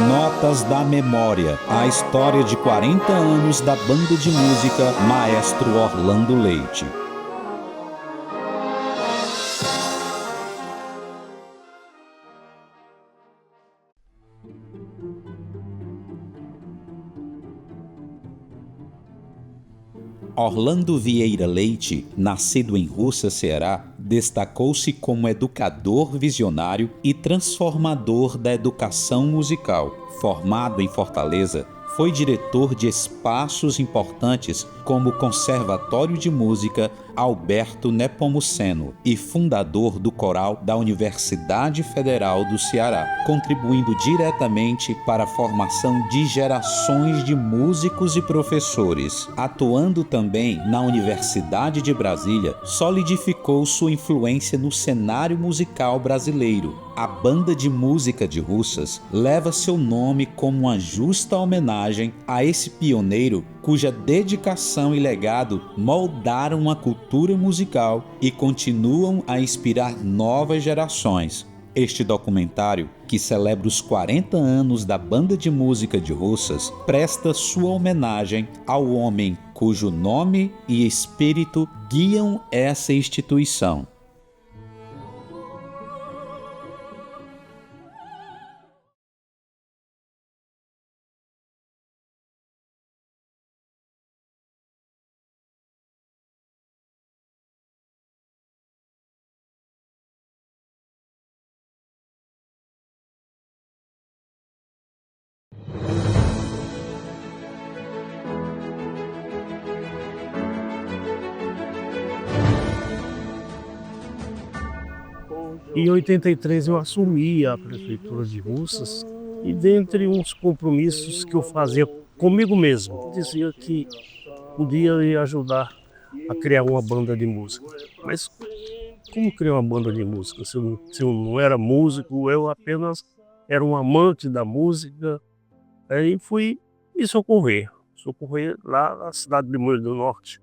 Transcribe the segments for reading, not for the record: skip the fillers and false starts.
Notas da Memória, a história de 40 anos da banda de música Maestro Orlando Leite. Orlando Vieira Leite, nascido em Russas, Ceará, destacou-se como educador visionário e transformador da educação musical. Formado em Fortaleza, foi diretor de espaços importantes como o Conservatório de Música Alberto Nepomuceno e fundador do coral da Universidade Federal do Ceará, contribuindo diretamente para a formação de gerações de músicos e professores. Atuando também na Universidade de Brasília, solidificou sua influência no cenário musical brasileiro. A Banda de Música de Russas leva seu nome como uma justa homenagem a esse pioneiro cuja dedicação e legado moldaram a cultura musical e continuam a inspirar novas gerações. Este documentário, que celebra os 40 anos da Banda de Música de Russas, presta sua homenagem ao homem cujo nome e espírito guiam essa instituição. Em 83 eu assumi a prefeitura de Russas e dentre uns compromissos que eu fazia comigo mesmo, dizia que um dia eu ia ajudar a criar uma banda de música. Mas como criar uma banda de música? Se eu não era músico, eu apenas era um amante da música. Aí fui me socorrer lá na cidade de Moinhos do Norte,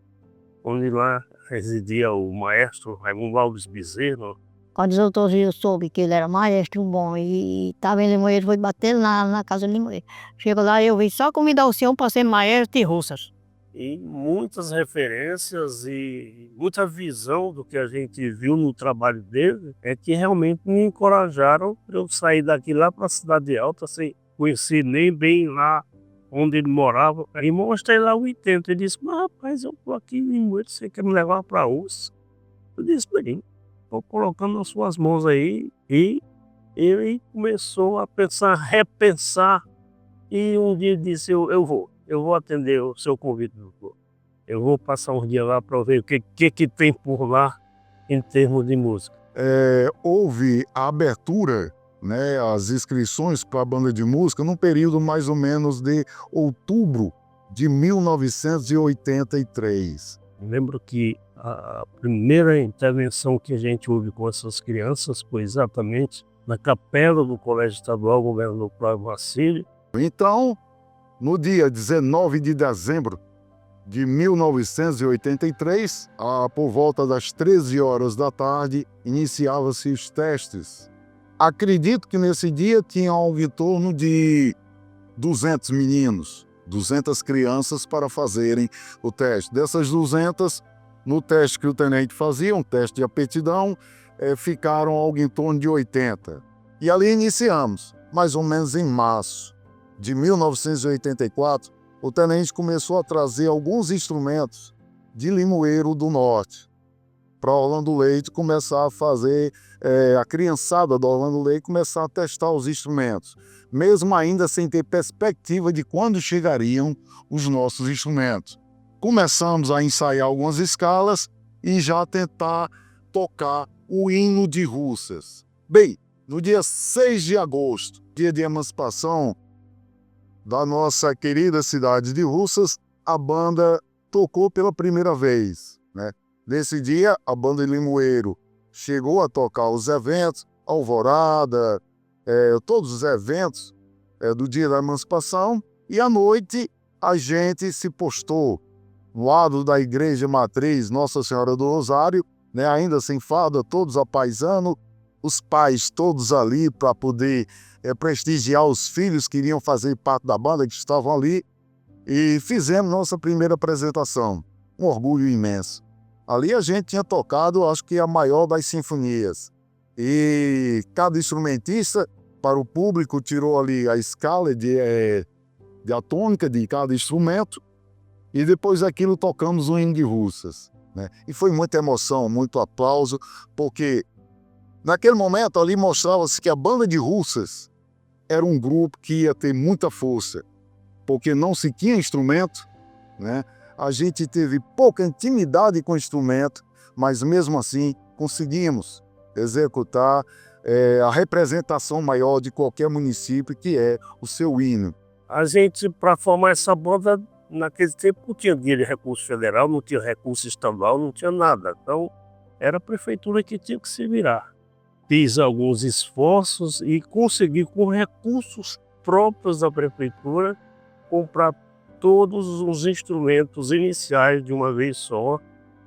onde lá residia o maestro Raimundo Alves Bezerra. Quando os outros dias eu soube que ele era maestro bom e estava em Limoeiro, foi bater na casa de Limoeiro. Chego lá, eu vi só convidar o senhor para ser maestro de Russas. E muitas referências e muita visão do que a gente viu no trabalho dele é que realmente me encorajaram para eu sair daqui lá para a Cidade Alta, sem conhecer nem bem lá onde ele morava. Aí mostrei lá o intento. Ele disse: mas rapaz, eu estou aqui em Limoeiro, você quer me levar para Russas? Eu disse: bem, estou colocando nas suas mãos aí. E ele começou a pensar, repensar, e um dia disse: eu vou atender o seu convite, doutor. Eu vou passar uns dias lá para ver o que tem por lá em termos de música. Houve a abertura, né, as inscrições para a banda de música num período mais ou menos de outubro de 1983. Lembro que a primeira intervenção que a gente houve com essas crianças foi exatamente na capela do Colégio Estadual Governador Cláudio Marcílio. Então, no dia 19 de dezembro de 1983, por volta das 13 horas da tarde, iniciavam-se os testes. Acredito que nesse dia tinha algo em torno de 200 meninos, 200 crianças para fazerem o teste. Dessas 200, no teste que o tenente fazia, um teste de aptidão, ficaram algo em torno de 80. E ali iniciamos, mais ou menos em março de 1984, o tenente começou a trazer alguns instrumentos de Limoeiro do Norte para Orlando Leite começar a fazer, a criançada do Orlando Leite começar a testar os instrumentos, mesmo ainda sem ter perspectiva de quando chegariam os nossos instrumentos. Começamos a ensaiar algumas escalas e já tentar tocar o hino de Russas. Bem, no dia 6 de agosto, dia de emancipação da nossa querida cidade de Russas, a banda tocou pela primeira vez, né? Nesse dia, a banda de Limoeiro chegou a tocar os eventos, Alvorada, todos os eventos do dia da emancipação, e à noite a gente se postou no lado da igreja matriz Nossa Senhora do Rosário, né? Ainda sem farda, todos a paisano, os pais todos ali para poder prestigiar os filhos que iriam fazer parte da banda, que estavam ali, e fizemos nossa primeira apresentação. Um orgulho imenso. Ali a gente tinha tocado, acho que a maior das sinfonias. E cada instrumentista, para o público, tirou ali a escala de atônica de cada instrumento, e depois daquilo tocamos um hino de Russas, né? E foi muita emoção, muito aplauso, porque naquele momento ali mostrava-se que a banda de Russas era um grupo que ia ter muita força, porque não se tinha instrumento, né? A gente teve pouca intimidade com o instrumento, mas mesmo assim conseguimos executar a representação maior de qualquer município, que é o seu hino. A gente, para formar essa banda, naquele tempo não tinha dinheiro de recurso federal, não tinha recurso estadual, não tinha nada. Então, era a prefeitura que tinha que se virar. Fiz alguns esforços e consegui, com recursos próprios da prefeitura, comprar todos os instrumentos iniciais de uma vez só.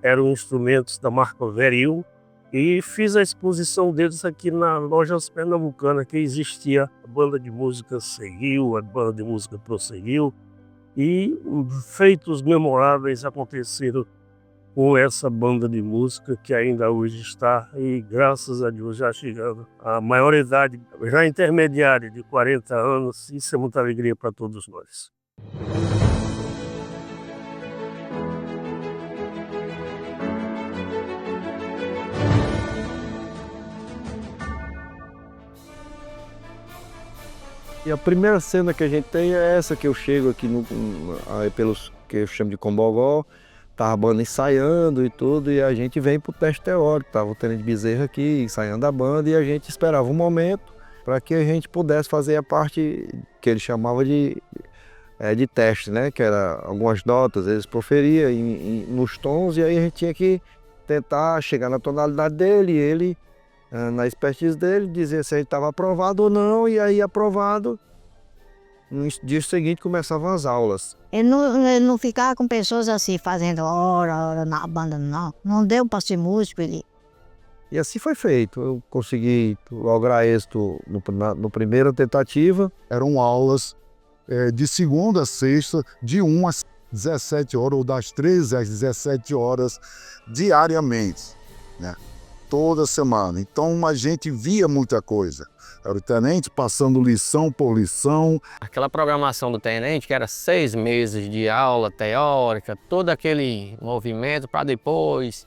Eram instrumentos da marca Veril, e fiz a exposição deles aqui na Lojas Pernambucana, que existia. A banda de música seguiu, a banda de música prosseguiu, e feitos memoráveis aconteceram com essa banda de música, que ainda hoje está, e graças a Deus já chegando à maioridade, já intermediária de 40 anos. Isso é muita alegria para todos nós. E a primeira cena que a gente tem é essa que eu chego aqui pelos que eu chamo de Combogó, tá a banda ensaiando e tudo, e a gente vem pro teste teórico, tava o Tenente Bezerra aqui ensaiando a banda, e a gente esperava um momento para que a gente pudesse fazer a parte que ele chamava de teste, né? Que era algumas notas, eles proferiam nos tons, e aí a gente tinha que tentar chegar na tonalidade dele, e ele, na expertise dele, dizer se a gente estava aprovado ou não, e aí aprovado, no dia seguinte começavam as aulas. Ele não ficava com pessoas assim, fazendo hora na banda, não. Não deu para ser músico, ele. E assim foi feito. Eu consegui lograr êxito no primeira tentativa. Eram aulas de segunda a sexta, de 1 às 17 horas, ou das 13 às 17 horas, diariamente, né? Toda semana. Então a gente via muita coisa. Era o tenente passando lição por lição. Aquela programação do tenente, que era 6 meses de aula teórica, todo aquele movimento para depois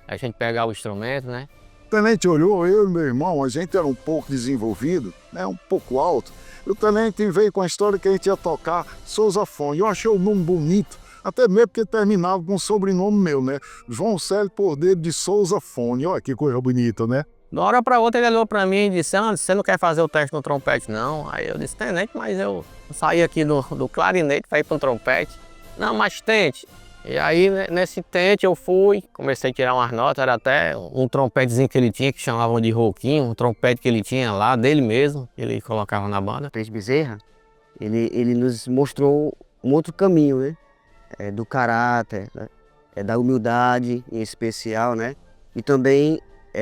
a gente pegar o instrumento, né? O tenente olhou, eu e meu irmão, a gente era um pouco desenvolvido, né, um pouco alto. E o tenente veio com a história que a gente ia tocar Sousafone. Eu achei o nome bonito, até mesmo porque terminava com o sobrenome meu, né? João Célio Cordeiro de Sousafone. Olha que coisa bonita, né? De uma hora para outra ele olhou para mim e disse: Anderson, você não quer fazer o teste no trompete, não? Aí eu disse: tenente, mas eu saí aqui do clarinete para ir para um trompete. Não, mas tente. E aí nesse tente eu fui, comecei a tirar umas notas, era até um trompetezinho que ele tinha, que chamavam de rouquinho, um trompete que ele tinha lá, dele mesmo, que ele colocava na banda. O Tenente Bezerra, ele nos mostrou um outro caminho, né? Do caráter, né? Da humildade em especial, né? E também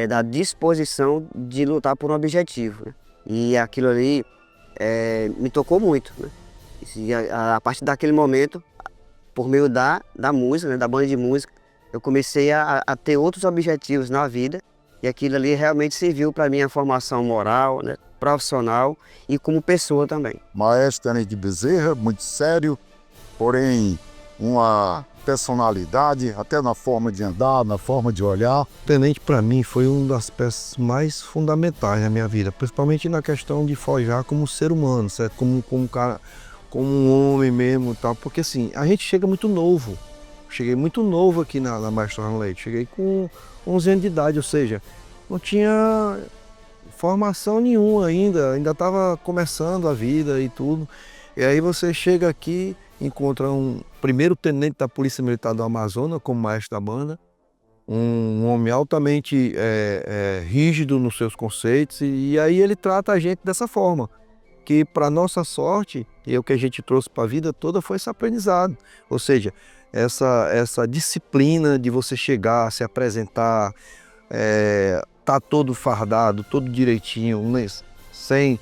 da disposição de lutar por um objetivo, né? E aquilo ali me tocou muito, né? E a partir daquele momento, por meio da música, né? Da banda de música, eu comecei a ter outros objetivos na vida, e aquilo ali realmente serviu para minha formação moral, né? Profissional e como pessoa também. Maestro Tenente Bezerra, muito sério, porém uma personalidade, até na forma de andar, na forma de olhar. O tenente, para mim, foi uma das peças mais fundamentais na minha vida, principalmente na questão de forjar como ser humano, certo? Como cara, como um homem mesmo e tal, porque assim, a gente chega muito novo. Cheguei muito novo aqui na Maestro Ramos Leite, cheguei com 11 anos de idade, ou seja, não tinha formação nenhuma ainda estava começando a vida e tudo. E aí você chega aqui, encontra um primeiro tenente da Polícia Militar do Amazonas como maestro da banda, um homem altamente rígido nos seus conceitos, e aí ele trata a gente dessa forma, que para nossa sorte, e o que a gente trouxe para a vida toda foi esse aprendizado, ou seja, essa disciplina de você chegar, se apresentar, tá todo fardado, todo direitinho, né? Sem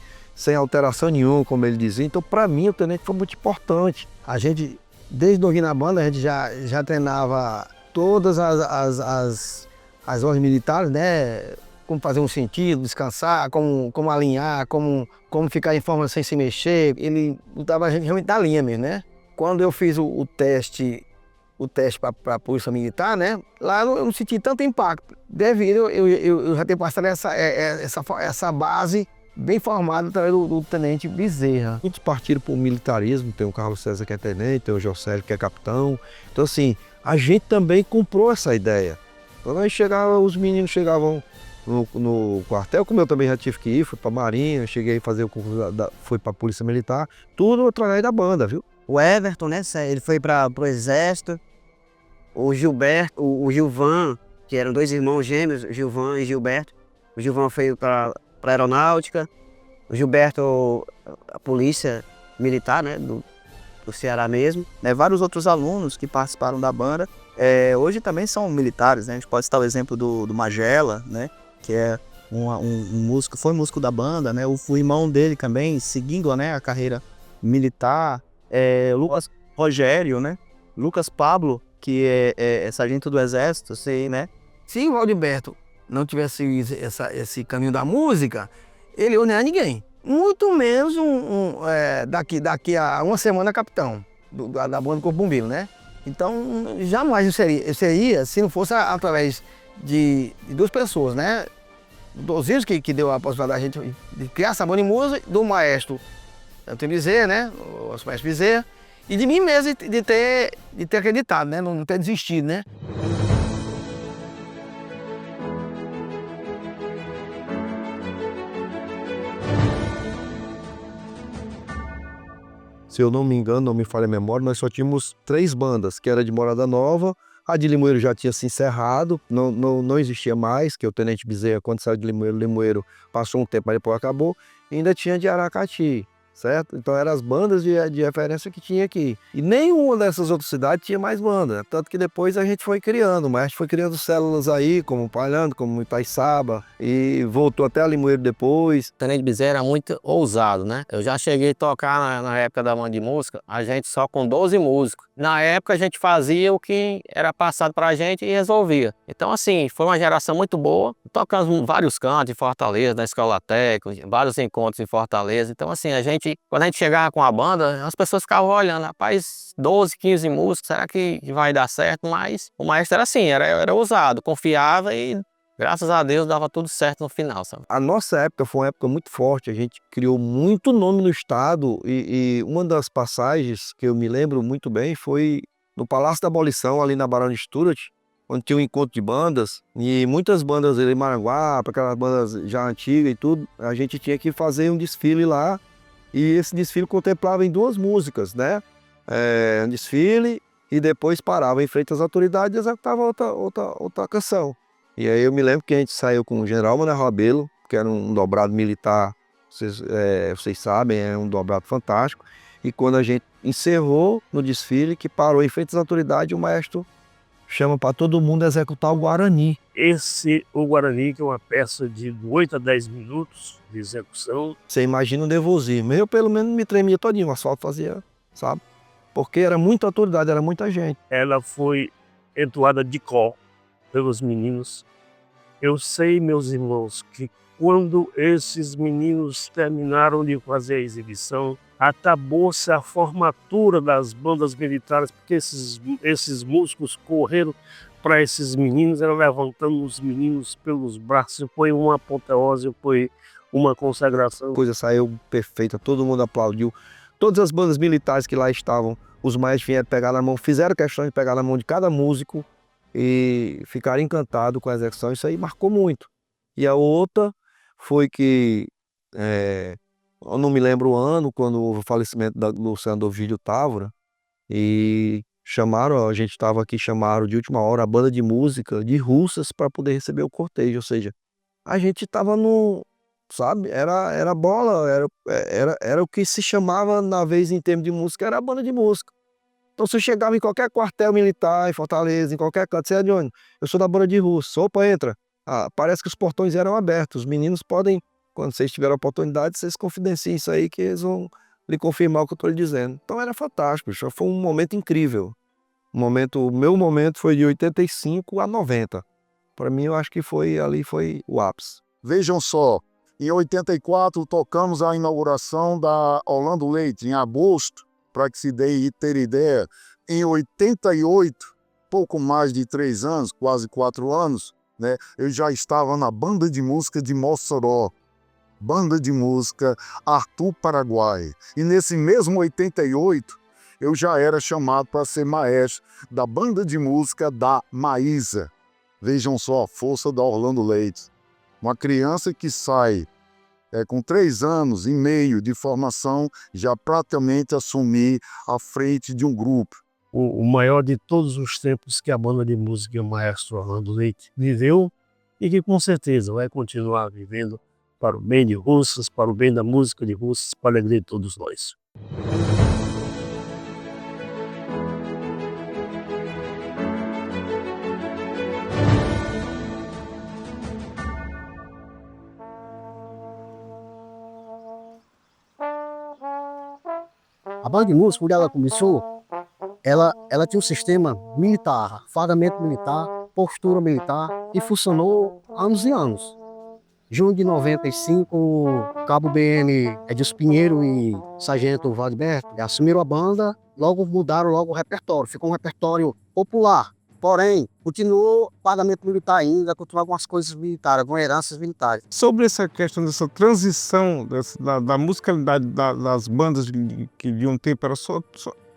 alteração nenhuma, como ele dizia. Então, para mim, o tenente foi muito importante. A gente, desde o na banda, a gente já treinava todas as ordens militares, né? Como fazer um sentido, descansar, como alinhar, como ficar em forma sem se mexer. Ele botava a gente realmente na linha mesmo, né? Quando eu fiz o teste para a Polícia Militar, né? Lá eu não senti tanto impacto, devido eu já ter passado essa base bem formada através do Tenente Bezerra. Muitos partiram para o militarismo, tem o Carlos César que é tenente, tem o Josélio que é capitão. Então assim, a gente também comprou essa ideia. Quando a gente chegava, os meninos chegavam no quartel, como eu também já tive que ir, fui para a Marinha, cheguei a fazer o concurso, fui para a Polícia Militar, tudo através da banda, viu? O Everton, né? Ele foi para o Exército. O Gilberto, o Gilvan, que eram dois irmãos gêmeos, Gilvan e Gilberto. O Gilvan foi para a Aeronáutica. O Gilberto, a Polícia Militar, né? Do Ceará mesmo. Vários outros alunos que participaram da banda, hoje também são militares, né? A gente pode citar o exemplo do Magela, né? Que é um músico, foi músico da banda, né? O irmão dele também, seguindo, né, a carreira militar. Lucas Rogério, né? Lucas Pablo, que é sargento do Exército, sei, né? Se o Valdiberto não tivesse esse caminho da música, ele não era ninguém. Muito menos daqui a uma semana capitão da banda Corpo Bombeiro, né? Então, jamais eu seria se não fosse através de duas pessoas, né? Do Osiris, que deu a possibilidade da gente de criar essa banda de música, do maestro Antônio Bezerra, né? O maestro Bezerra, e de mim mesmo de ter acreditado, né? Não ter desistido, né? Se eu não me engano, não me falha a memória, nós só tínhamos 3 bandas, que era de Morada Nova, a de Limoeiro já tinha se encerrado, não existia mais, que o Tenente Bezerra, quando saiu de Limoeiro, passou um tempo, mas depois acabou, e ainda tinha de Aracati, certo? Então eram as bandas de referência que tinha aqui. E nenhuma dessas outras cidades tinha mais banda, tanto que depois a gente foi criando, mas a gente foi criando células aí, como Palhando, como Itaiçaba, e voltou até a Limoeiro depois. O Tenente Bezerra era muito ousado, né? Eu já cheguei a tocar na época da banda de música, a gente só com 12 músicos. Na época a gente fazia o que era passado pra gente e resolvia. Então assim, foi uma geração muito boa. Tocamos vários cantos em Fortaleza, na Escola Técnica, vários encontros em Fortaleza. Então assim, quando a gente chegava com a banda, as pessoas ficavam olhando, rapaz, 12, 15 músicos, será que vai dar certo? Mas o maestro era assim, era ousado, confiava e graças a Deus dava tudo certo no final, sabe? A nossa época foi uma época muito forte, a gente criou muito nome no estado e uma das passagens que eu me lembro muito bem foi no Palácio da Abolição, ali na Barão de Stuart, onde tinha um encontro de bandas e muitas bandas ali em Maranguá, aquelas bandas já antigas e tudo, a gente tinha que fazer um desfile lá e esse desfile contemplava em 2 músicas, né? Um desfile e depois parava em frente às autoridades e executava outra canção. E aí eu me lembro que a gente saiu com o General Manuel Rabelo, que era um dobrado militar, vocês sabem, é um dobrado fantástico. E quando a gente encerrou no desfile, que parou em frente às autoridades, o maestro chama para todo mundo executar o Guarani. O Guarani, que é uma peça de 8 a 10 minutos de execução. Você imagina o nervosismo. Eu pelo menos me tremia todinho, o asfalto fazia, sabe? Porque era muita autoridade, era muita gente. Ela foi entoada de cor pelos meninos. Eu sei, meus irmãos, que quando esses meninos terminaram de fazer a exibição, acabou-se a formatura das bandas militares, porque esses músicos correram para esses meninos, eram levantando os meninos pelos braços. Foi uma apoteose, foi uma consagração. A coisa saiu perfeita, todo mundo aplaudiu. Todas as bandas militares que lá estavam, os maestros vieram pegar na mão, fizeram questão de pegar na mão de cada músico e ficaram encantados com a execução. Isso aí marcou muito. E a outra foi que, eu não me lembro o ano, quando houve o falecimento do senador Vídio Távora, e chamaram, a gente estava aqui, chamaram de última hora a banda de música de Russas para poder receber o cortejo, ou seja, a gente estava no, sabe, era bola, era o que se chamava na vez em termos de música, era a banda de música. Então se eu chegava em qualquer quartel militar, em Fortaleza, em qualquer canto, você é de onde? Eu sou da banda de Russas. Opa, entra. parece que os portões eram abertos. Os meninos podem, quando vocês tiverem a oportunidade, vocês confidenciem isso aí que eles vão lhe confirmar o que eu estou lhe dizendo. Então era fantástico, já foi um momento incrível. O meu momento foi de 85 a 90. Para mim, eu acho que ali foi o ápice. Vejam só, em 84 tocamos a inauguração da Orlando Leite, em agosto, para que se ter ideia. Em 88, pouco mais de 3 anos, quase 4 anos, né, eu já estava na banda de música de Mossoró, banda de música Arthur Paraguai. E nesse mesmo 88, eu já era chamado para ser maestro da banda de música da Maísa. Vejam só a força da Orlando Leite. Uma criança que sai com 3 anos e meio de formação, já praticamente assumir a frente de um grupo. O maior de todos os tempos que a banda de música Maestro Orlando Leite viveu e que com certeza vai continuar vivendo para o bem de Russas, para o bem da música de Russas, para a alegria de todos nós. A banda de música, quando ela começou, ela tinha um sistema militar, fardamento militar, postura militar, e funcionou anos e anos. Junho de 95, o cabo BM Edilson Pinheiro e sargento Valdberto assumiram a banda, logo mudaram o repertório, ficou um repertório popular. Porém, continuou fardamento militar ainda, continuou algumas coisas militares, algumas heranças militares. Sobre essa questão dessa transição da musicalidade das bandas que de um tempo era só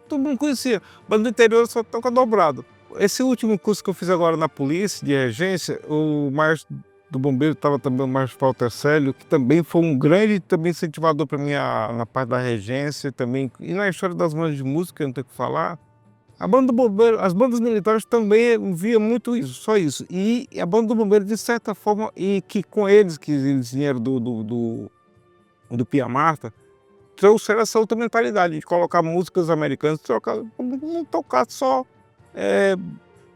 todo mundo conhecia, banda do interior só toca dobrado. Esse último curso que eu fiz agora na polícia, de regência, o maestro do bombeiro estava também, o maestro Walter Célio, que também foi um grande também incentivador para mim na parte da regência também. E na história das bandas de música, não tenho o que falar. A banda do bombeiro, as bandas militares também via muito isso, só isso. E a banda do bombeiro, de certa forma, e que com eles, que eles vieram do Pia Marta, trouxeram essa outra mentalidade de colocar músicas americanas, não tocar só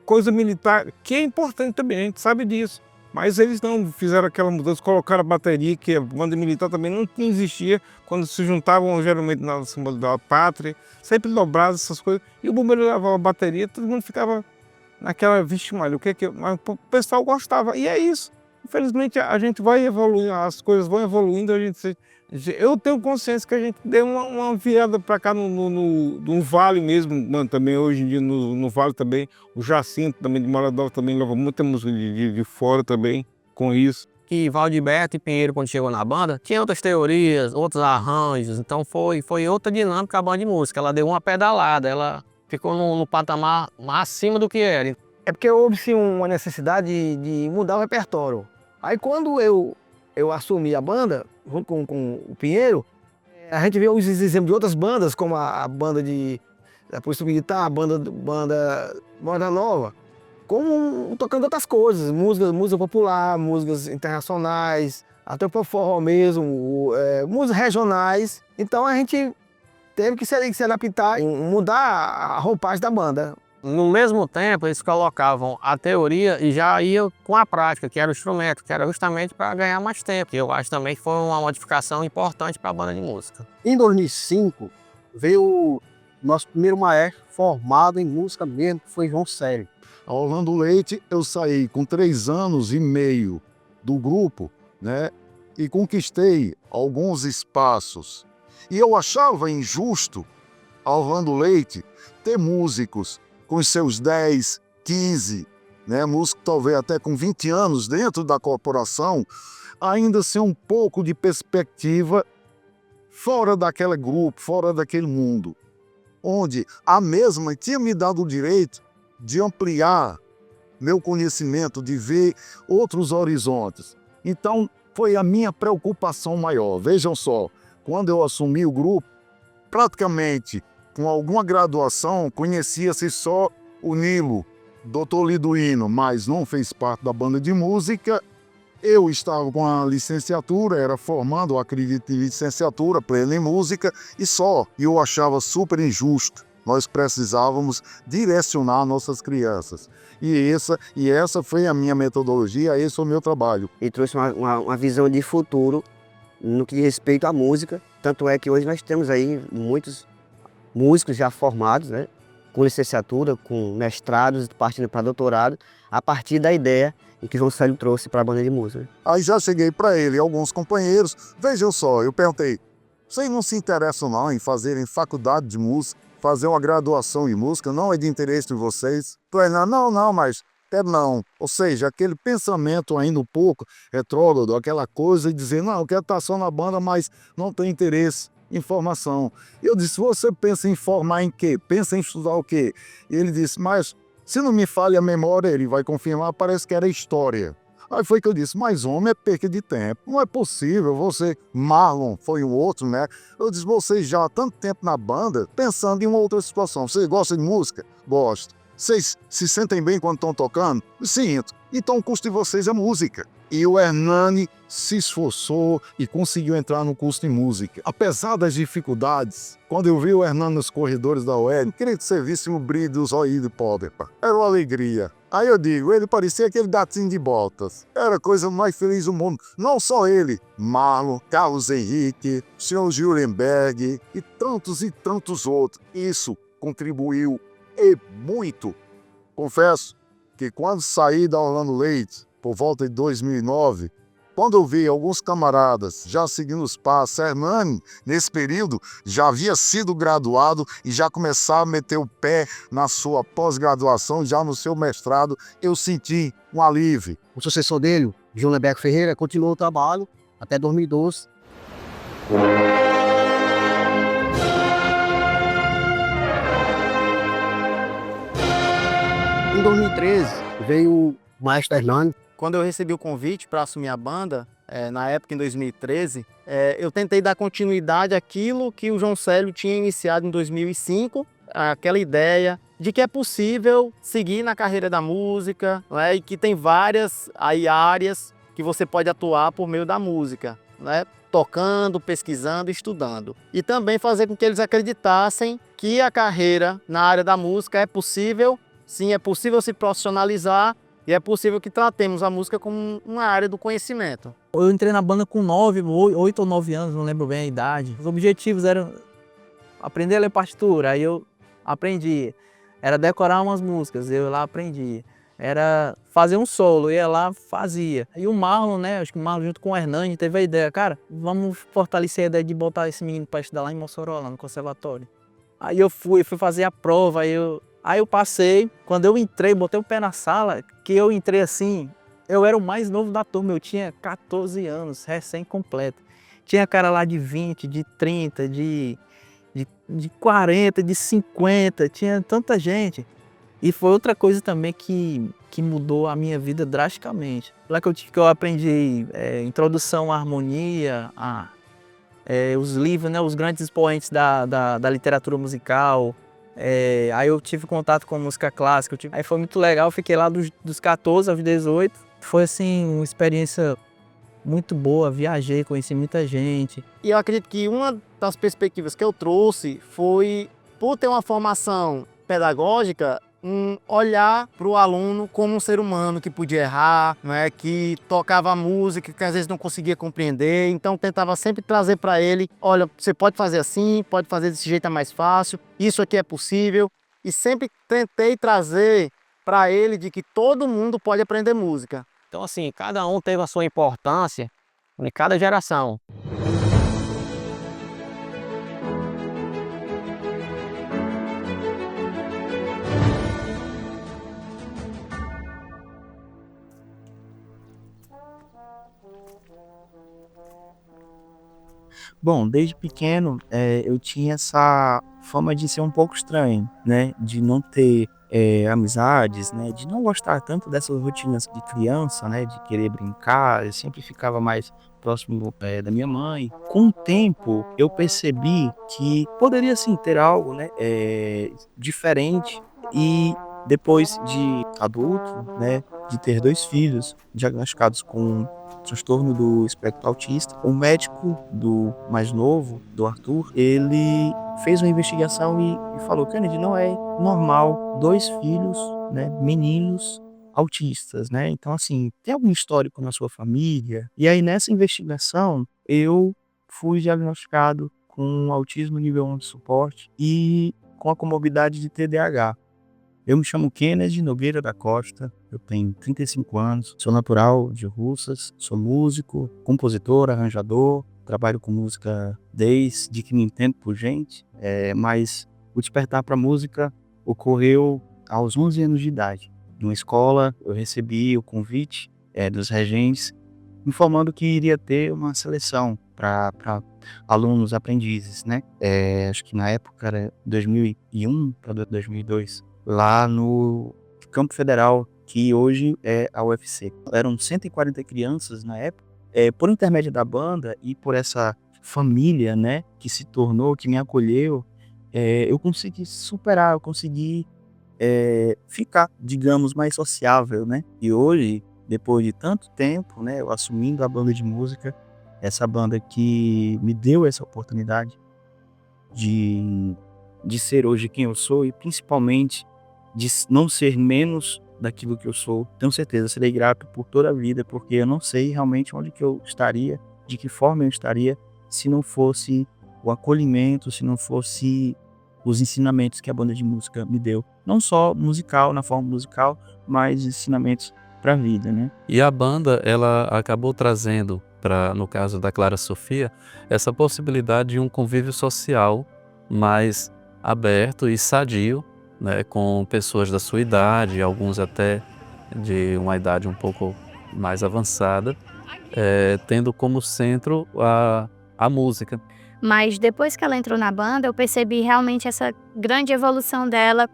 coisa militar, que é importante também, a gente sabe disso. Mas eles não fizeram aquela mudança, colocaram a bateria, que a banda militar também não existia, quando se juntavam geralmente na símbolo da pátria, sempre dobradas essas coisas, e o bombeiro levava a bateria, todo mundo ficava naquela, vixe, Maria, o que é que... Mas o pessoal gostava, e é isso. Infelizmente a gente vai evoluindo, as coisas vão evoluindo, eu tenho consciência que a gente deu uma virada para cá no Vale mesmo, mano, também hoje em dia no Vale também, o Jacinto também de Morador também leva muita música de fora também com isso. Que Valdberto e Pinheiro, quando chegou na banda, tinha outras teorias, outros arranjos, então foi outra dinâmica a banda de música, ela deu uma pedalada, ela ficou no patamar acima do que era. É porque houve-se uma necessidade de mudar o repertório. Aí quando eu assumi a banda, junto com o Pinheiro, a gente vê os exemplos de outras bandas, como a banda da Polícia Militar, a banda nova, tocando outras coisas, música popular, músicas internacionais, até o forró mesmo, músicas regionais. Então a gente teve que se adaptar, mudar a roupagem da banda. No mesmo tempo, eles colocavam a teoria e já ia com a prática, que era o instrumento, que era justamente para ganhar mais tempo. Que eu acho também que foi uma modificação importante para a banda de música. Em 2005, veio o nosso primeiro maestro formado em música mesmo, que foi João Célio. A Orlando Leite, eu saí com 3 anos e meio do grupo, né? E conquistei alguns espaços. E eu achava injusto a Orlando Leite ter músicos com os seus 10, 15, né, músico talvez até com 20 anos dentro da corporação, ainda sem um pouco de perspectiva fora daquele grupo, fora daquele mundo, onde a mesma tinha me dado o direito de ampliar meu conhecimento, de ver outros horizontes. Então, foi a minha preocupação maior. Vejam só, quando eu assumi o grupo, praticamente com alguma graduação, conhecia-se só o Nilo, Dr. Liduíno, mas não fez parte da banda de música. Eu estava com a licenciatura, era formado, acredito, em licenciatura plena em música, e só. E eu achava super injusto. Nós precisávamos direcionar nossas crianças. E essa foi a minha metodologia, esse é o meu trabalho. E trouxe uma visão de futuro no que diz respeito à música. Tanto é que hoje nós temos aí muitos músicos já formados, né? Com licenciatura, com mestrados, partindo para doutorado, a partir da ideia que João Célio trouxe para a banda de música. Aí já cheguei para ele e alguns companheiros, vejam só, eu perguntei, vocês não se interessam não em fazerem faculdade de música, fazer uma graduação em música, não é de interesse de vocês? Não, mas quero não. Ou seja, aquele pensamento ainda um pouco retrógrado, aquela coisa de dizer, não, eu quero estar só na banda, mas não tenho interesse em formação. Eu disse, você pensa em formar em quê? Pensa em estudar o quê? E ele disse, mas se não me falha a memória, ele vai confirmar, parece que era história. Aí foi que eu disse, mas homem é perca de tempo, não é possível, você, Marlon foi um outro, né? Eu disse, vocês já há tanto tempo na banda, pensando em uma outra situação, vocês gostam de música? Gosto. Vocês se sentem bem quando estão tocando? Sinto. Então o curso de vocês é música. E o Hernani se esforçou e conseguiu entrar no curso de música. Apesar das dificuldades, quando eu vi o Hernani nos corredores da UEL, queria que você visse o brilho dos olhos de pobre, pá. Era uma alegria. Aí eu digo, ele parecia aquele gatinho de botas. Era a coisa mais feliz do mundo. Não só ele, Marlon, Carlos Henrique, o senhor Jurenberg e tantos outros. Isso contribuiu e muito. Confesso que quando saí da Orlando Leite, por volta de 2009, quando eu vi alguns camaradas já seguindo os passos, Hernani, nesse período, já havia sido graduado e já começava a meter o pé na sua pós-graduação, já no seu mestrado, eu senti um alívio. O sucessor dele, João Leberco Ferreira, continuou o trabalho até 2012. Em 2013, veio o maestro Hernani. Quando eu recebi o convite para assumir a banda, na época em 2013, eu tentei dar continuidade àquilo que o João Célio tinha iniciado em 2005, aquela ideia de que é possível seguir na carreira da música, né, e que tem várias aí áreas que você pode atuar por meio da música, né, tocando, pesquisando, estudando. E também fazer com que eles acreditassem que a carreira na área da música é possível, sim, é possível se profissionalizar, e é possível que tratemos a música como uma área do conhecimento. Eu entrei na banda com 8 ou 9 anos, não lembro bem a idade. Os objetivos eram aprender a ler partitura, aí eu aprendi. Era decorar umas músicas, eu lá aprendi. Era fazer um solo, eu ia lá, fazia. E o Marlon, né, acho que o Marlon junto com o Hernani teve a ideia, cara, vamos fortalecer a ideia de botar esse menino para estudar lá em Mossoró, lá no conservatório. Aí eu fui fazer a prova, aí eu passei. Quando eu entrei, botei o pé na sala, que eu entrei assim, eu era o mais novo da turma, eu tinha 14 anos, recém-completo. Tinha cara lá de 20, de 30, de 40, de 50, tinha tanta gente. E foi outra coisa também que mudou a minha vida drasticamente. Lá que eu aprendi introdução à harmonia, os livros, né, os grandes expoentes da literatura musical. Aí eu tive contato com música clássica, aí foi muito legal, eu fiquei lá dos 14 aos 18. Foi assim, uma experiência muito boa, viajei, conheci muita gente. E eu acredito que uma das perspectivas que eu trouxe foi, por ter uma formação pedagógica, olhar para o aluno como um ser humano que podia errar, né, que tocava música, que às vezes não conseguia compreender, então tentava sempre trazer para ele, olha, você pode fazer assim, pode fazer desse jeito é mais fácil, isso aqui é possível, e sempre tentei trazer para ele de que todo mundo pode aprender música. Então assim, cada um teve a sua importância em cada geração. Bom, desde pequeno eu tinha essa fama de ser um pouco estranho, né? De não ter amizades, né? De não gostar tanto dessas rotinas de criança, né? De querer brincar, eu sempre ficava mais próximo da minha mãe. Com o tempo eu percebi que poderia sim ter algo, né? Diferente. E depois de adulto, né? De ter 2 filhos diagnosticados com transtorno do espectro autista, o médico do mais novo, do Arthur, ele fez uma investigação e falou, Kennedy, não é normal 2 filhos, né, meninos autistas, né? Então, assim, tem algum histórico na sua família? E aí, nessa investigação, eu fui diagnosticado com autismo nível 1 de suporte e com a comorbidade de TDAH. Eu me chamo Kennedy Nogueira da Costa, eu tenho 35 anos, sou natural de Russas, sou músico, compositor, arranjador, trabalho com música desde que me entendo por gente, mas o despertar para a música ocorreu aos 11 anos de idade. Numa escola, eu recebi o convite dos regentes, informando que iria ter uma seleção para alunos aprendizes, né? Acho que na época era 2001 para 2002, lá no Campo Federal, que hoje é a UFC. Eram 140 crianças na época. Por intermédio da banda e por essa família, né, que se tornou, que me acolheu, eu consegui superar, eu consegui ficar, digamos, mais sociável, né? E hoje, depois de tanto tempo, né, eu assumindo a banda de música, essa banda que me deu essa oportunidade de ser hoje quem eu sou e principalmente de não ser menos daquilo que eu sou. Tenho certeza, serei grato por toda a vida, porque eu não sei realmente onde que eu estaria, de que forma eu estaria, se não fosse o acolhimento, se não fosse os ensinamentos que a banda de música me deu. Não só musical, na forma musical, mas ensinamentos para a vida, né? E a banda, ela acabou trazendo, no caso da Clara Sofia, essa possibilidade de um convívio social mais aberto e sadio, né, com pessoas da sua idade, alguns até de uma idade um pouco mais avançada, tendo como centro a música. Mas depois que ela entrou na banda, eu percebi realmente essa grande evolução dela,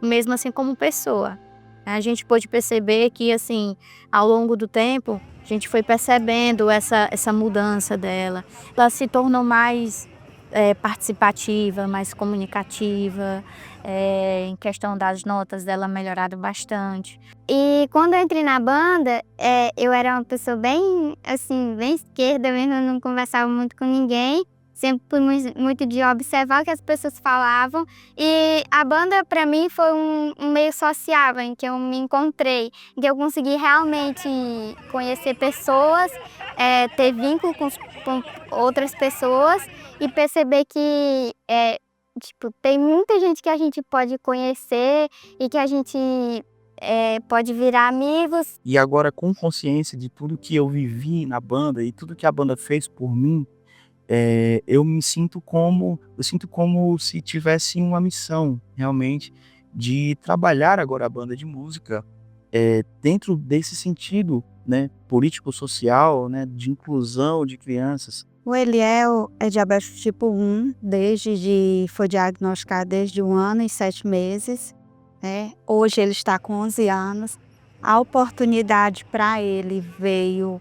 mesmo assim como pessoa. A gente pôde perceber que, assim, ao longo do tempo, a gente foi percebendo essa mudança dela. Ela se tornou mais participativa, mais comunicativa, em questão das notas dela melhoraram bastante. E quando eu entrei na banda, eu era uma pessoa bem, assim, bem esquerda mesmo, eu não conversava muito com ninguém. Sempre fui muito de observar o que as pessoas falavam. E a banda, para mim, foi um meio sociável, em que eu me encontrei, em que eu consegui realmente conhecer pessoas, ter vínculo com outras pessoas e perceber que tem muita gente que a gente pode conhecer e que a gente pode virar amigos. E agora, com consciência de tudo que eu vivi na banda e tudo que a banda fez por mim, eu sinto como se tivesse uma missão, realmente, de trabalhar agora a banda de música dentro desse sentido, né, político-social, né, de inclusão de crianças. O Eliel é diabético tipo 1, foi diagnosticado desde 1 ano e 7 meses. Né? Hoje ele está com 11 anos. A oportunidade para ele veio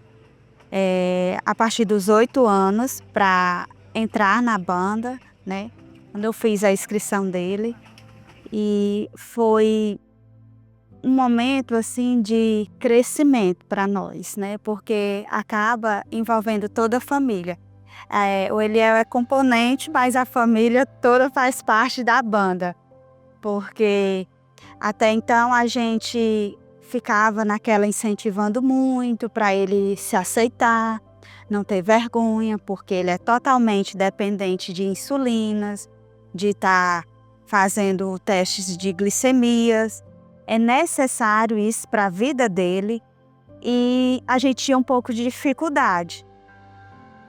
a partir dos 8 anos para entrar na banda, né? Quando eu fiz a inscrição dele. E foi um momento assim de crescimento para nós, né? Porque acaba envolvendo toda a família. O Eliel é componente, mas a família toda faz parte da banda. Porque até então a gente ficava naquela incentivando muito para ele se aceitar, não ter vergonha, porque ele é totalmente dependente de insulinas, de estar fazendo testes de glicemias. É necessário isso para a vida dele e a gente tinha um pouco de dificuldade.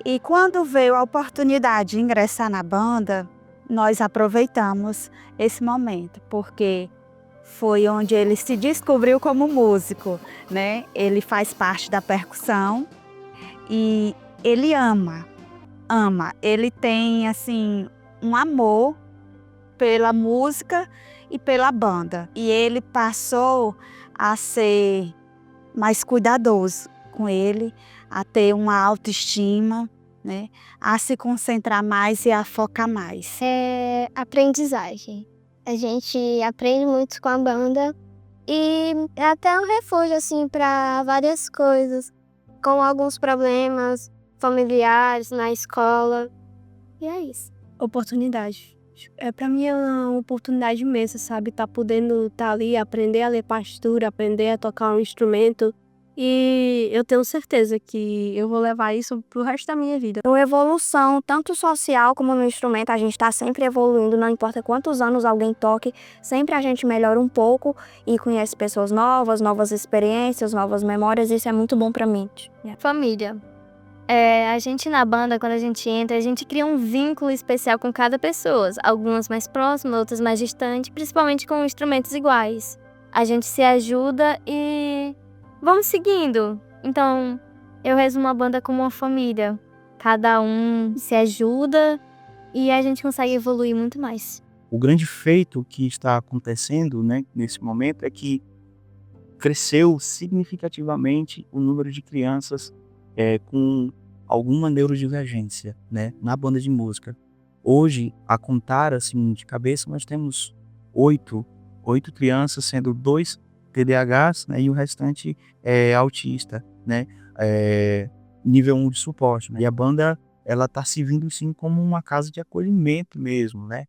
E quando veio a oportunidade de ingressar na banda, nós aproveitamos esse momento, porque foi onde ele se descobriu como músico, né? Ele faz parte da percussão e ele ama. Ele tem, assim, um amor pela música e pela banda. E ele passou a ser mais cuidadoso com ele, a ter uma autoestima, né? A se concentrar mais e a focar mais. Aprendizagem. A gente aprende muito com a banda e é até um refúgio assim para várias coisas, com alguns problemas familiares na escola. E é isso. Oportunidade. Para mim é uma oportunidade imensa, sabe? Tá podendo estar ali, aprender a ler partitura, aprender a tocar um instrumento. E eu tenho certeza que eu vou levar isso pro resto da minha vida. É uma evolução, tanto social como no instrumento, a gente está sempre evoluindo, não importa quantos anos alguém toque, sempre a gente melhora um pouco e conhece pessoas novas, novas experiências, novas memórias, isso é muito bom para mim. Família. A gente na banda, quando a gente entra, a gente cria um vínculo especial com cada pessoa. Algumas mais próximas, outras mais distantes, principalmente com instrumentos iguais. A gente se ajuda e vamos seguindo. Então, eu resumo a banda como uma família. Cada um se ajuda e a gente consegue evoluir muito mais. O grande feito que está acontecendo, né, nesse momento é que cresceu significativamente o número de crianças com alguma neurodivergência, né, na banda de música. Hoje, a contar assim de cabeça, nós temos 8 crianças, sendo 2 TDAHs, né, e o restante é autista, né, nível 1 de suporte. Né? E a banda, ela está servindo sim como uma casa de acolhimento mesmo, né?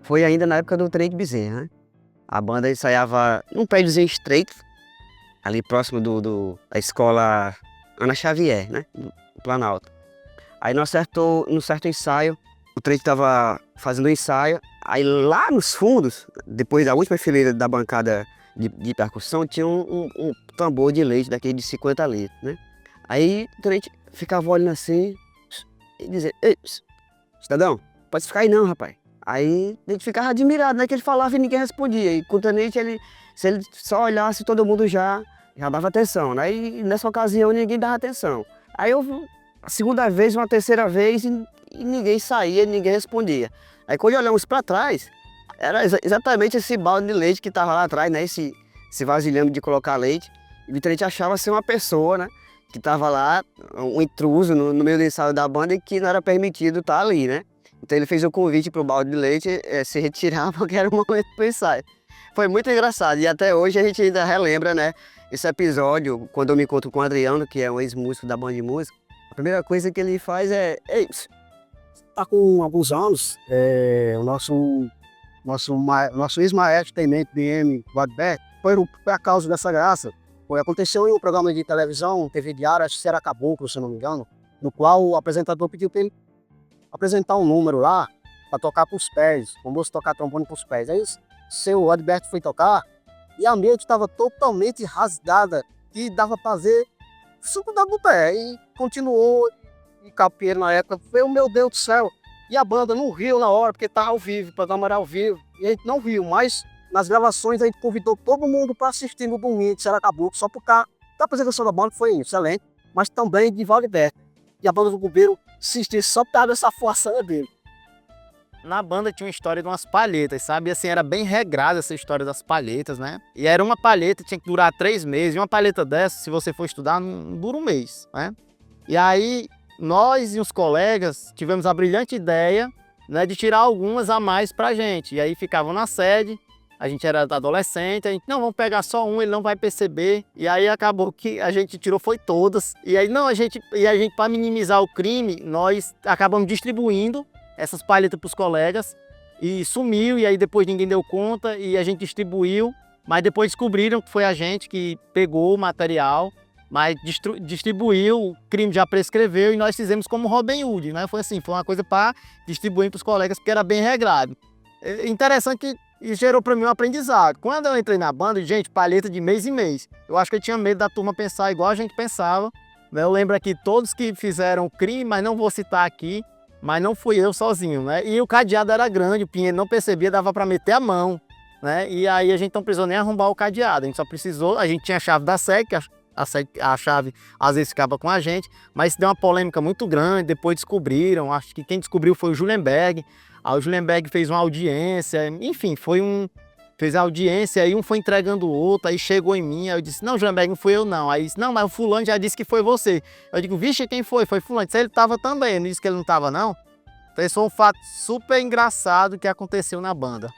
Foi ainda na época do Trem de Bezerra, né? A banda ensaiava num prédiozinho estreito, ali próximo da escola Ana Xavier, né? Do Planalto. Aí num certo ensaio, o Trem estava fazendo um ensaio, aí lá nos fundos, depois da última fileira da bancada de percussão, tinha um tambor de leite, daquele de 50 litros, né? Aí o Trem ficava olhando assim e dizia: "Ei, cidadão, pode ficar aí não, rapaz." Aí a gente ficava admirado, né? Que ele falava e ninguém respondia. E com o tenente, se ele só olhasse, todo mundo já dava atenção, né? E nessa ocasião ninguém dava atenção. Aí eu, a segunda vez, uma terceira vez, e ninguém saía, ninguém respondia. Aí quando olhamos para trás, era exatamente esse balde de leite que estava lá atrás, né? Esse vasilhame de colocar leite. E o tenente achava ser uma pessoa, né? Que estava lá, um intruso no meio do ensaio da banda e que não era permitido estar ali, né? Então ele fez o convite para o balde de leite se retirar, porque era um momento para o ensaio. Foi muito engraçado e até hoje a gente ainda relembra, né, esse episódio, quando eu me encontro com o Adriano, que é um ex-músico da banda de música. A primeira coisa que ele faz é: "Ei, tá com alguns anos, o nosso ex-maestro tenente DM, o Adberto, foi a causa dessa graça. Aconteceu em um programa de televisão, TV Diário, acho que era Caboclo, se não me engano, no qual o apresentador pediu para ele apresentar um número lá para tocar para os pés, o moço tocar trombone para os pés. Aí o seu Adberto foi tocar e a mente estava totalmente rasgada e dava para fazer suco do pé. E continuou, e Capieiro na época, foi, meu Deus do céu. E a banda não riu na hora, porque estava ao vivo, o programa era ao vivo, e a gente não viu, mas nas gravações a gente convidou todo mundo para assistir no domingo, que era Caboclo, só por causa da apresentação da banda, que foi excelente, mas também de Valdeberto. E a banda do Bombeiro assistir só por causa dessa forçada dele. Na banda tinha uma história de umas palhetas, sabe? E assim, era bem regrada essa história das palhetas, né? E era uma palheta, tinha que durar 3 meses. E uma palheta dessa, se você for estudar, não dura um mês, né? E aí, nós e os colegas tivemos a brilhante ideia, né, de tirar algumas a mais pra gente. E aí ficavam na sede, a gente era adolescente, a gente, não, vamos pegar só um, ele não vai perceber. E aí acabou que a gente tirou, foi todas. E aí, não, a gente para minimizar o crime, nós acabamos distribuindo essas palhetas para os colegas e sumiu, e aí depois ninguém deu conta e a gente distribuiu, mas depois descobriram que foi a gente que pegou o material, mas distribuiu, o crime já prescreveu e nós fizemos como Robin Hood, né? Foi assim, foi uma coisa para distribuir para os colegas porque era bem regrado. Interessante que e gerou para mim um aprendizado. Quando eu entrei na banda, gente, palheta de mês em mês, eu acho que eu tinha medo da turma pensar igual a gente pensava, né? Eu lembro aqui todos que fizeram crime, mas não vou citar aqui, mas não fui eu sozinho, né? E o cadeado era grande, o Pinheiro não percebia, dava para meter a mão, né? E aí a gente não precisou nem arrombar o cadeado, a gente só precisou, a gente tinha a chave da SEC, a chave às vezes ficava com a gente, mas deu uma polêmica muito grande, depois descobriram, acho que quem descobriu foi o Julenberg. Aí o Julenberg fez uma audiência, enfim, fez a audiência, aí um foi entregando o outro, aí chegou em mim, aí eu disse, não, Julenberg, não fui eu não. Aí disse, não, mas o fulano já disse que foi você. Eu digo, vixe, quem foi? Foi fulano. Disse, ele estava também, ele disse que ele não estava não. Então esse foi um fato super engraçado que aconteceu na banda.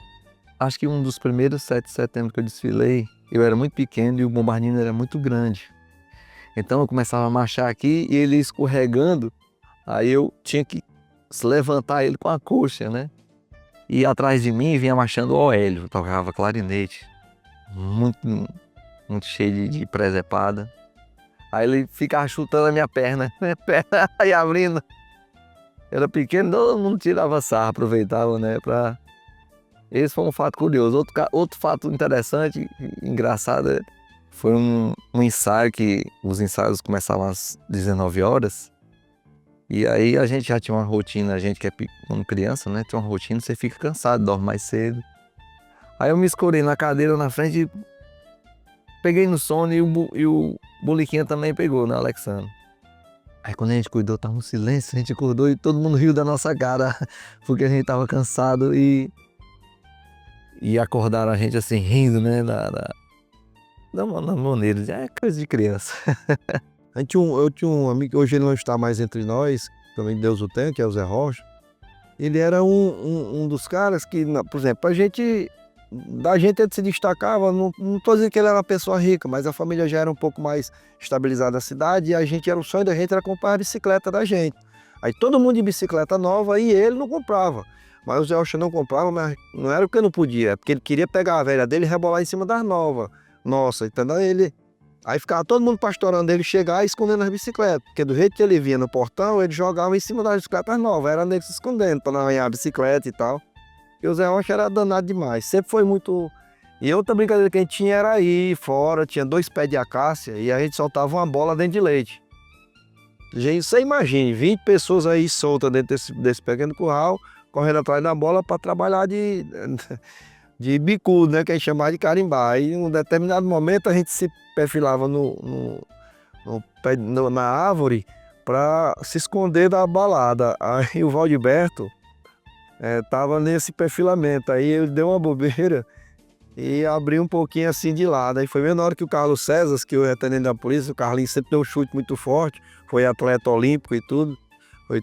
Acho que um dos primeiros 7 de setembro que eu desfilei eu era muito pequeno e o bombardino era muito grande. Então eu começava a marchar aqui e ele escorregando, aí eu tinha que levantar ele com a coxa, né? E atrás de mim vinha marchando o Hélio, tocava clarinete, muito cheio de presepada. Aí ele ficava chutando a minha perna, né? Perna aí abrindo. Era pequeno, todo mundo tirava sarro, aproveitava, né? Esse foi um fato curioso. Outro fato interessante, engraçado, foi um ensaio que os ensaios começavam às 19 horas. E aí a gente já tinha uma rotina, a gente que é quando criança, né? Tinha uma rotina, você fica cansado, dorme mais cedo. Aí eu me escorei na cadeira na frente e peguei no sono e o Boliquinha também pegou, né, Alexandre? Aí quando a gente cuidou, tava um silêncio, a gente acordou e todo mundo riu da nossa cara, porque a gente tava cansado e acordaram a gente assim, rindo, né, da maneira, é coisa de criança. Eu tinha um amigo que hoje ele não está mais entre nós, também Deus o tenha, que é o Zé Rocha. Ele era um dos caras que, por exemplo, da gente ele se destacava, não estou dizendo que ele era uma pessoa rica, mas a família já era um pouco mais estabilizada na cidade e o sonho da gente era comprar a bicicleta da gente. Aí todo mundo de bicicleta nova e ele não comprava. Mas o Zé Rocha não comprava, mas não era porque não podia, é porque ele queria pegar a velha dele e rebolar em cima das novas. Nossa, entendeu? Aí ficava todo mundo pastorando ele chegar e escondendo as bicicletas, porque do jeito que ele vinha no portão, ele jogava em cima das bicicletas novas, era nele se escondendo para não arranhar a bicicleta e tal. E o Zé Rocha era danado demais, sempre foi muito... E outra brincadeira que a gente tinha era ir fora, tinha 2 pés de acácia e a gente soltava uma bola dentro de leite. Gente, você imagine, 20 pessoas aí soltas dentro desse pequeno curral, correndo atrás da bola para trabalhar de bicudo, né, que a gente chamava de carimbar. E em um determinado momento a gente se perfilava na árvore para se esconder da balada. Aí o Valdiberto estava nesse perfilamento, aí ele deu uma bobeira e abriu um pouquinho assim de lado. Aí foi bem na hora que o Carlos César, que é o tenente da polícia, o Carlinhos sempre deu um chute muito forte, foi atleta olímpico e tudo, foi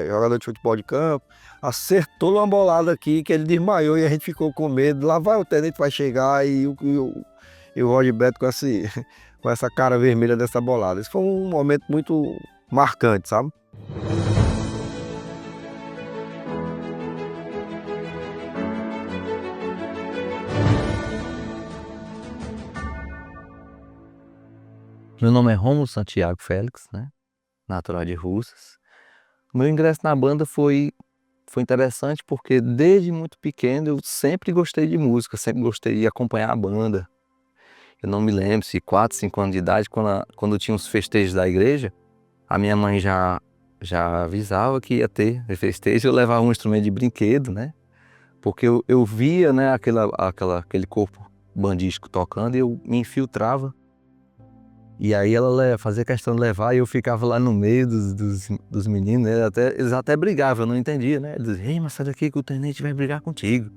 jogador de futebol de campo, acertou uma bolada aqui que ele desmaiou e a gente ficou com medo. Lá vai o tenente, vai chegar e o Valdiberto com essa cara vermelha dessa bolada. Isso foi um momento muito marcante, sabe? Meu nome é Rômulo Santiago Félix, né? Natural de Russas. O meu ingresso na banda foi interessante porque desde muito pequeno eu sempre gostei de música, sempre gostei de acompanhar a banda. Eu não me lembro se 4, 5 anos de idade, quando tinha os festejos da igreja, a minha mãe já avisava que ia ter festejo, eu levava um instrumento de brinquedo, né? Porque eu via, né, aquele corpo bandístico tocando e eu me infiltrava. E aí ela fazia questão de levar e eu ficava lá no meio dos meninos, né? Eles até brigavam, eu não entendia, né? Eles diziam, ei, mas sai daqui que o tenente vai brigar contigo.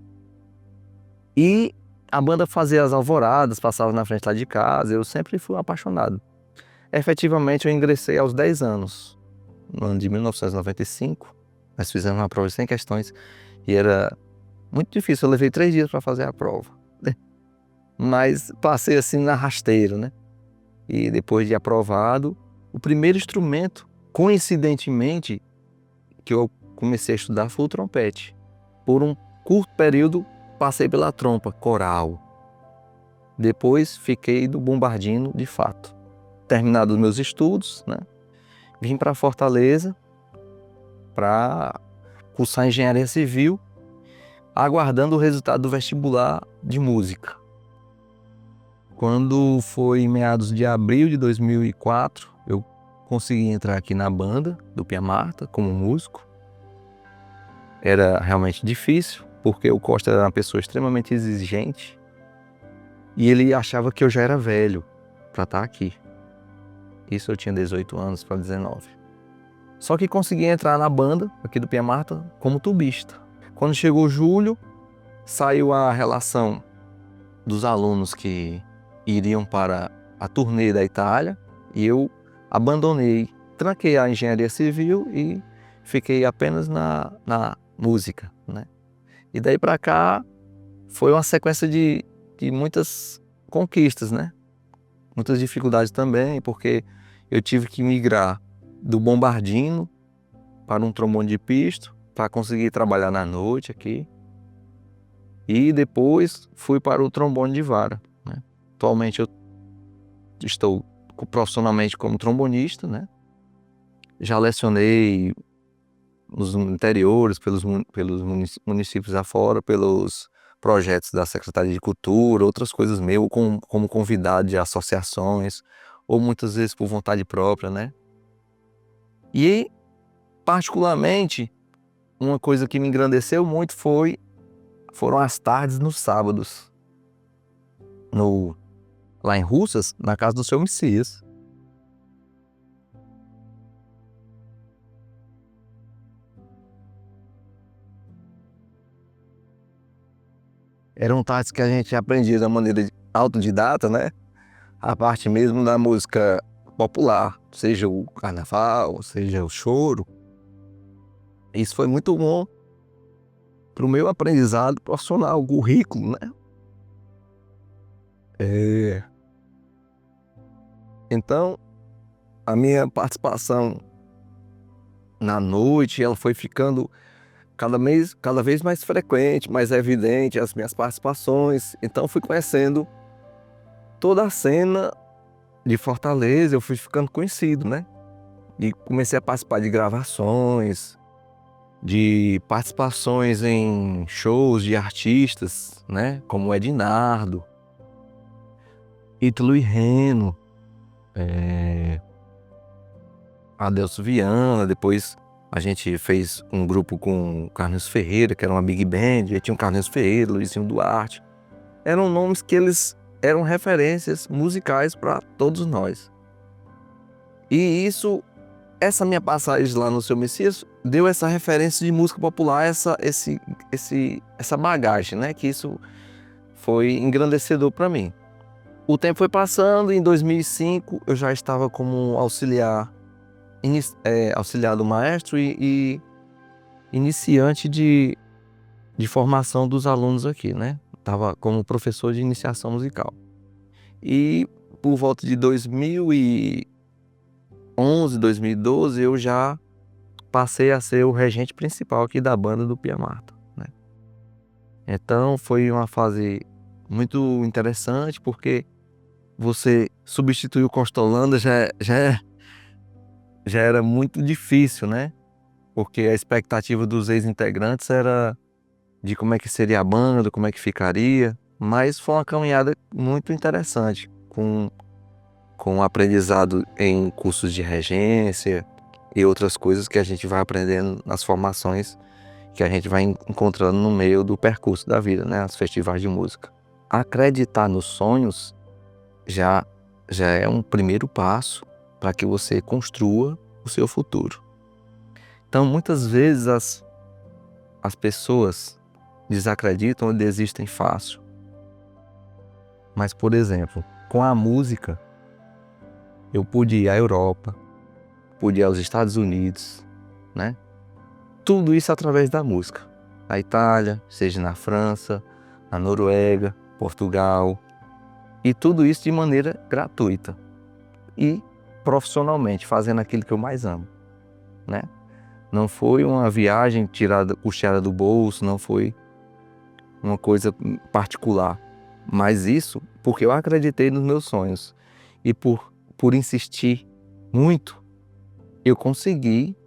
E a banda fazia as alvoradas, passava na frente lá de casa, eu sempre fui apaixonado. Efetivamente eu ingressei aos 10 anos, no ano de 1995, nós fizemos uma prova de 100 questões e era muito difícil, eu levei 3 dias para fazer a prova, né? Mas passei assim na rasteira, né? E depois de aprovado, o primeiro instrumento, coincidentemente, que eu comecei a estudar foi o trompete. Por um curto período, passei pela trompa, coral. Depois, fiquei do bombardino de fato. Terminados os meus estudos, né? Vim para Fortaleza para cursar engenharia civil, aguardando o resultado do vestibular de música. Quando foi em meados de abril de 2004, eu consegui entrar aqui na banda do Pia Marta como músico. Era realmente difícil, porque o Costa era uma pessoa extremamente exigente e ele achava que eu já era velho para estar aqui. Isso eu tinha 18 anos para 19. Só que consegui entrar na banda aqui do Pia Marta como tubista. Quando chegou julho, saiu a relação dos alunos que iriam para a turnê da Itália e eu abandonei, tranquei a engenharia civil e fiquei apenas na música, né? E daí para cá foi uma sequência de muitas conquistas, né? Muitas dificuldades também, porque eu tive que migrar do bombardino para um trombone de pisto para conseguir trabalhar na noite aqui. E depois fui para o trombone de vara, né? Atualmente eu estou profissionalmente como trombonista, né? Já lecionei nos interiores, pelos municípios afora, pelos projetos da Secretaria de Cultura, outras coisas meio como convidado de associações, ou muitas vezes por vontade própria, né? E, particularmente, uma coisa que me engrandeceu muito foram as tardes nos sábados, lá em Russas, na casa do seu Messias. Eram tardes que a gente aprendia da maneira autodidata, né? A parte mesmo da música popular, seja o carnaval, seja o choro. Isso foi muito bom para o meu aprendizado profissional, o currículo, né? Então, a minha participação na noite, ela foi ficando cada vez mais frequente, mais evidente, as minhas participações. Então, fui conhecendo toda a cena de Fortaleza, eu fui ficando conhecido, né? E comecei a participar de gravações, de participações em shows de artistas, né? Como Ednardo, Ítalo e Reno, Adelso Viana. Depois a gente fez um grupo com o Carlinhos Ferreira, que era uma big band, aí tinha o Carlinhos Ferreira, Luizinho Duarte. Eram nomes que eles eram referências musicais para todos nós. E essa minha passagem lá no Seu Messias deu essa referência de música popular, essa bagagem, né? Que isso foi engrandecedor para mim. O tempo foi passando, e em 2005 eu já estava como auxiliar do maestro e iniciante de formação dos alunos aqui, né? Estava como professor de iniciação musical. E por volta de 2011, 2012, eu já passei a ser o regente principal aqui da banda do Pia Marta, né? Então foi uma fase muito interessante, porque você substituir o Costolanda já era muito difícil, né? Porque a expectativa dos ex-integrantes era de como é que seria a banda, como é que ficaria, mas foi uma caminhada muito interessante, com aprendizado em cursos de regência e outras coisas que a gente vai aprendendo nas formações que a gente vai encontrando no meio do percurso da vida, né? Os festivais de música. Acreditar nos sonhos já é um primeiro passo para que você construa o seu futuro. Então, muitas vezes as pessoas desacreditam ou desistem fácil. Mas, por exemplo, com a música, eu pude ir à Europa, pude ir aos Estados Unidos, né? Tudo isso através da música. Na Itália, seja na França, na Noruega, Portugal. E tudo isso de maneira gratuita. E profissionalmente, fazendo aquilo que eu mais amo, né? Não foi uma viagem custeada do bolso, não foi uma coisa particular. Mas isso porque eu acreditei nos meus sonhos. E por insistir muito, eu consegui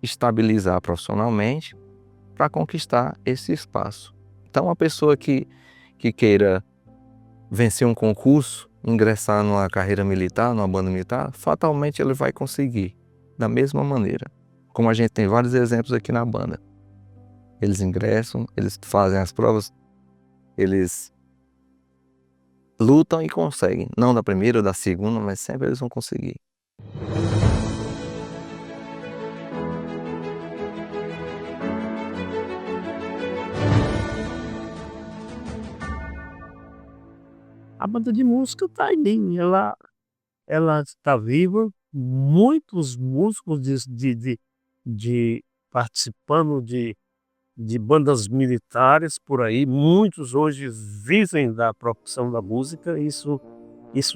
estabilizar profissionalmente para conquistar esse espaço. Então, uma pessoa que queira vencer um concurso, ingressar numa carreira militar, numa banda militar, fatalmente ele vai conseguir, da mesma maneira. Como a gente tem vários exemplos aqui na banda. Eles ingressam, eles fazem as provas, eles lutam e conseguem. Não da primeira ou da segunda, mas sempre eles vão conseguir. A banda de música está aí, ela está viva, muitos músicos participando de de bandas militares por aí. Muitos hoje vivem da profissão da música. Isso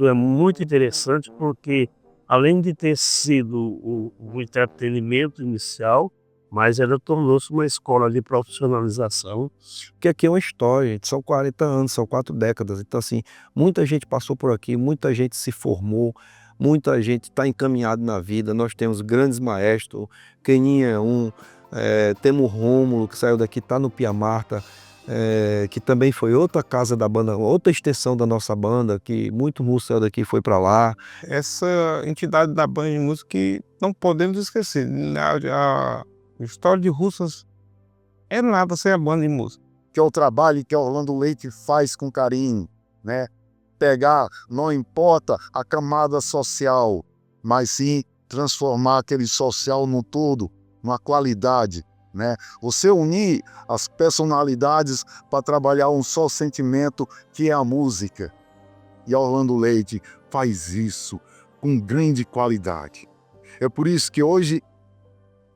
é muito interessante porque, além de ter sido o entretenimento inicial, mas ela tornou-se uma escola de profissionalização. Porque aqui é uma história, gente. São 40 anos, são 4 décadas. Então, assim, muita gente passou por aqui, muita gente se formou, muita gente está encaminhado na vida. Nós temos grandes maestros, Keninha é um, temos o Rômulo, que saiu daqui, está no Pia Marta, que também foi outra casa da banda, outra extensão da nossa banda, que muito músico saiu daqui e foi para lá. Essa entidade da banda de música que não podemos esquecer. A história de Russas é nada sem a banda de música. Que é o trabalho que Orlando Leite faz com carinho, né? Pegar, não importa a camada social, mas sim transformar aquele social no todo, numa qualidade, né? Você unir as personalidades para trabalhar um só sentimento, que é a música. E Orlando Leite faz isso com grande qualidade. É por isso que hoje,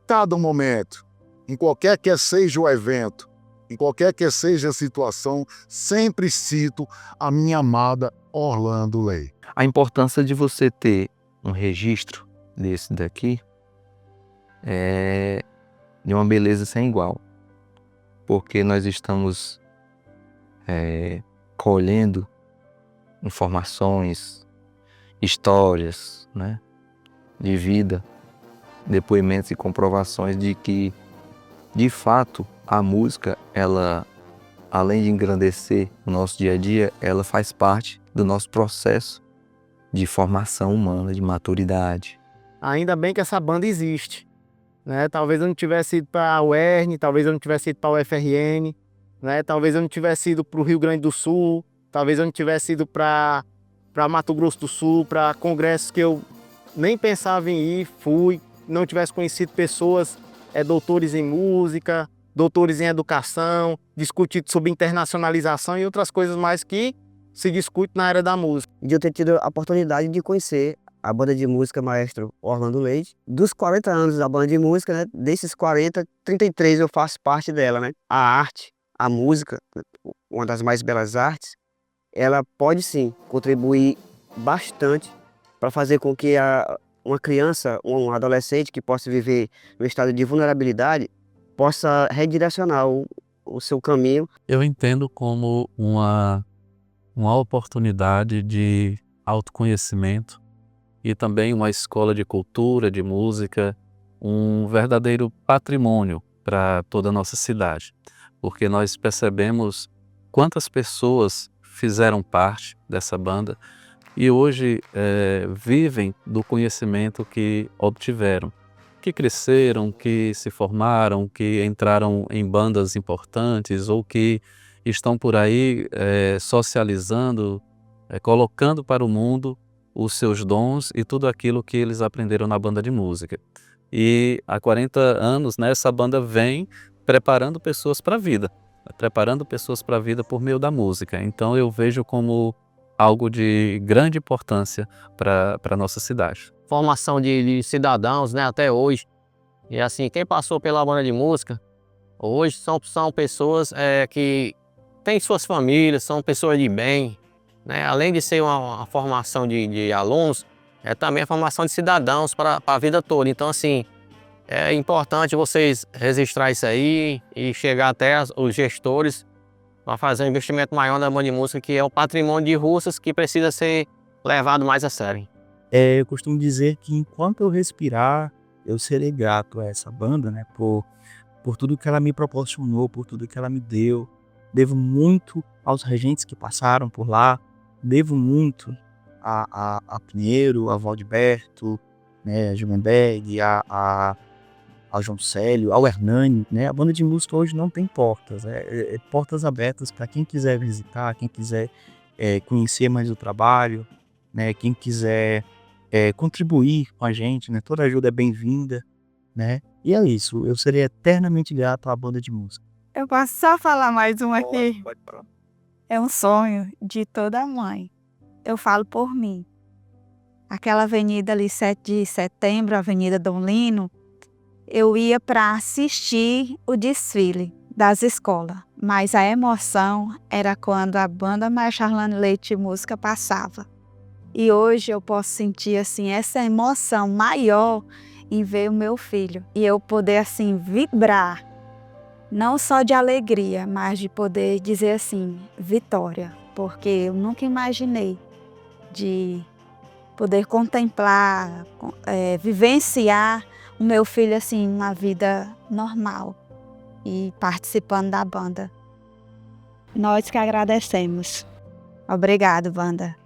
cada momento, em qualquer que seja o evento, em qualquer que seja a situação, sempre cito a minha amada Orlando Leite. A importância de você ter um registro desse daqui é de uma beleza sem igual, porque nós estamos colhendo informações, histórias, né, de vida, depoimentos e comprovações de que, de fato, a música, ela, além de engrandecer o nosso dia a dia, ela faz parte do nosso processo de formação humana, de maturidade. Ainda bem que essa banda existe, né? Talvez eu não tivesse ido para a UERN, talvez eu não tivesse ido para a UFRN, né? Talvez eu não tivesse ido para o Rio Grande do Sul, talvez eu não tivesse ido para Mato Grosso do Sul, para congressos que eu nem pensava em ir, fui, não tivesse conhecido pessoas, doutores em música, doutores em educação, discutido sobre internacionalização e outras coisas mais que se discute na área da música. De eu ter tido a oportunidade de conhecer a banda de música Maestro Orlando Leite. Dos 40 anos da banda de música, né, desses 40, 33 eu faço parte dela, né? A arte, a música, uma das mais belas artes, ela pode sim contribuir bastante para fazer com que uma criança, um adolescente que possa viver no estado de vulnerabilidade, possa redirecionar o seu caminho. Eu entendo como uma oportunidade de autoconhecimento e também uma escola de cultura, de música, um verdadeiro patrimônio para toda a nossa cidade, porque nós percebemos quantas pessoas fizeram parte dessa banda e hoje vivem do conhecimento que obtiveram, que cresceram, que se formaram, que entraram em bandas importantes ou que estão por aí socializando, colocando para o mundo os seus dons e tudo aquilo que eles aprenderam na banda de música. E há 40 anos, né, essa banda vem preparando pessoas para a vida, por meio da música. Então eu vejo como algo de grande importância para a nossa cidade. Formação de cidadãos, né, até hoje. E assim, quem passou pela banda de música, hoje são pessoas que têm suas famílias, são pessoas de bem, né? Além de ser uma formação de alunos, é também a formação de cidadãos para a vida toda. Então, assim, é importante vocês registrar isso aí e chegar até os gestores para fazer um investimento maior na banda de música, que é o patrimônio de Russas que precisa ser levado mais a sério. Eu costumo dizer que enquanto eu respirar, eu serei grato a essa banda, né, por tudo que ela me proporcionou, por tudo que ela me deu. Devo muito aos regentes que passaram por lá, devo muito a Pinheiro, a Valdiberto, né, a Jumenberg, ao João Célio, ao Hernani, né? A banda de música hoje não tem portas, portas abertas para quem quiser visitar, quem quiser conhecer mais o trabalho, né? Quem quiser contribuir com a gente, né? Toda ajuda é bem-vinda, né? E é isso, eu serei eternamente grato à banda de música. Eu posso só falar mais um aqui? Pode falar. É um sonho de toda mãe. Eu falo por mim. Aquela avenida ali, 7 de setembro, Avenida Dom Lino, eu ia para assistir o desfile das escolas, mas a emoção era quando a banda Maestro Arlane Leite Música passava. E hoje eu posso sentir assim essa emoção maior em ver o meu filho e eu poder assim vibrar, não só de alegria, mas de poder dizer assim, vitória, porque eu nunca imaginei de poder contemplar, vivenciar o meu filho assim uma vida normal e participando da banda. Nós que agradecemos. Obrigado, banda.